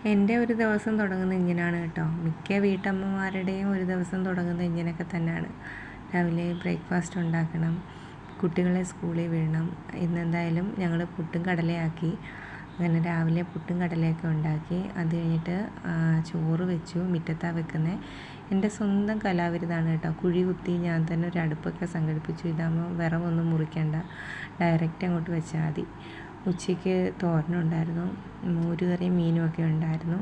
എൻ്റെ ഒരു ദിവസം തുടങ്ങുന്നത് ഇങ്ങനെയാണ് കേട്ടോ. മിക്ക വീട്ടമ്മമാരുടെയും ഒരു ദിവസം തുടങ്ങുന്നത് ഇങ്ങനെയൊക്കെ തന്നെയാണ്. രാവിലെ ബ്രേക്ക്ഫാസ്റ്റ് ഉണ്ടാക്കണം, കുട്ടികളെ സ്കൂളിൽ വിടണം. ഇന്നെന്തായാലും ഞങ്ങൾ പുട്ടും കടലയാക്കി. അങ്ങനെ രാവിലെ പുട്ടും കടലയൊക്കെ ഉണ്ടാക്കി. അത് കഴിഞ്ഞിട്ട് ചോറ് വെച്ചു. മുറ്റത്താണ് വെക്കുന്നത്. എൻ്റെ സ്വന്തം കലാവിരുതാണ് കേട്ടോ. കുഴി കുത്തി ഞാൻ തന്നെ ഒരു അടുപ്പൊക്കെ സംഘടിപ്പിച്ചു. ഇതാകുമ്പോൾ വിറകൊന്നും മുറിക്കണ്ട, ഡയറക്റ്റ് അങ്ങോട്ട് വെച്ചാൽ മതി. ഉച്ചയ്ക്ക് തോരനുണ്ടായിരുന്നു, മോരുകറിയും മീനുമൊക്കെ ഉണ്ടായിരുന്നു.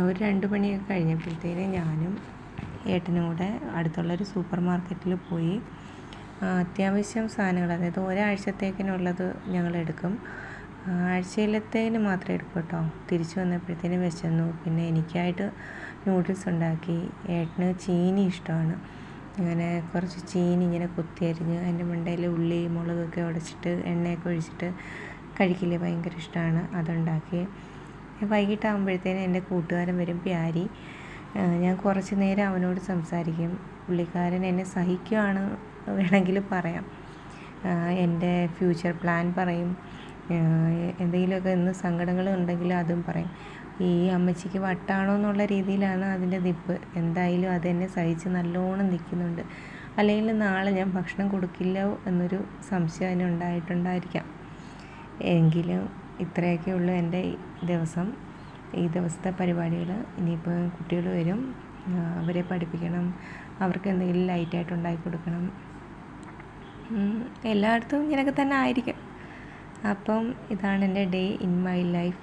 ഒരു 2 മണിയൊക്കെ കഴിഞ്ഞപ്പോഴത്തേന് ഞാനും ഏട്ടനും കൂടെ അടുത്തുള്ളൊരു സൂപ്പർ മാർക്കറ്റിൽ പോയി അത്യാവശ്യം സാധനങ്ങൾ, അതായത് ഒരാഴ്ചത്തേക്കിനുള്ളത് ഞങ്ങളെടുക്കും. ആഴ്ചയിലത്തേന് മാത്രമേ എടുക്കൂ കേട്ടോ. തിരിച്ചു വന്നപ്പോഴത്തേന് വിശന്നു. പിന്നെ എനിക്കായിട്ട് നൂഡിൽസ് ഉണ്ടാക്കി. ഏട്ടന് ചീനി ഇഷ്ടമാണ്. അങ്ങനെ കുറച്ച് ചീനി ഇങ്ങനെ കൊത്തിയരിഞ്ഞ് അതിൻ്റെ മണ്ടയിൽ ഉള്ളി മുളകൊക്കെ ഉടച്ചിട്ട് എണ്ണയൊക്കെ ഒഴിച്ചിട്ട് കഴിക്കില്ലേ, ഭയങ്കര ഇഷ്ടമാണ്. അതുണ്ടാക്കി. വൈകിട്ടാകുമ്പോഴത്തേനും എൻ്റെ കൂട്ടുകാരൻ വരും, പ്യാരി. ഞാൻ കുറച്ച് നേരം അവനോട് സംസാരിക്കും. പുള്ളിക്കാരൻ എന്നെ സഹിക്കുകയാണ് വേണമെങ്കിൽ പറയാം. എൻ്റെ ഫ്യൂച്ചർ പ്ലാൻ പറയും. എന്തെങ്കിലുമൊക്കെ ഇന്ന് സങ്കടങ്ങൾ ഉണ്ടെങ്കിൽ അതും പറയും. ഈ അമ്മച്ചിക്ക് വട്ടാണോ എന്നുള്ള രീതിയിലാണ് അതിൻ്റെ നിപ്പ്. എന്തായാലും അതെന്നെ സഹിച്ച് നല്ലോണം നിൽക്കുന്നുണ്ട്. അല്ലെങ്കിൽ നാളെ ഞാൻ ഭക്ഷണം കൊടുക്കില്ലോ എന്നൊരു സംശയം അതിനുണ്ടായിട്ടുണ്ടായിരിക്കാം. എങ്കിലും ഇത്രയൊക്കെ ഉള്ളൂ എൻ്റെ ദിവസം, ഈ ദിവസത്തെ പരിപാടികൾ. ഇനിയിപ്പോൾ കുട്ടികൾ വരും, അവരെ പഠിപ്പിക്കണം, അവർക്ക് എന്തെങ്കിലും ലൈറ്റായിട്ട് ഉണ്ടാക്കി കൊടുക്കണം. എല്ലായിടത്തും ഇങ്ങനെയൊക്കെ തന്നെ ആയിരിക്കും. അപ്പം ഇതാണ് എൻ്റെ ഡേ ഇൻ മൈ ലൈഫ്.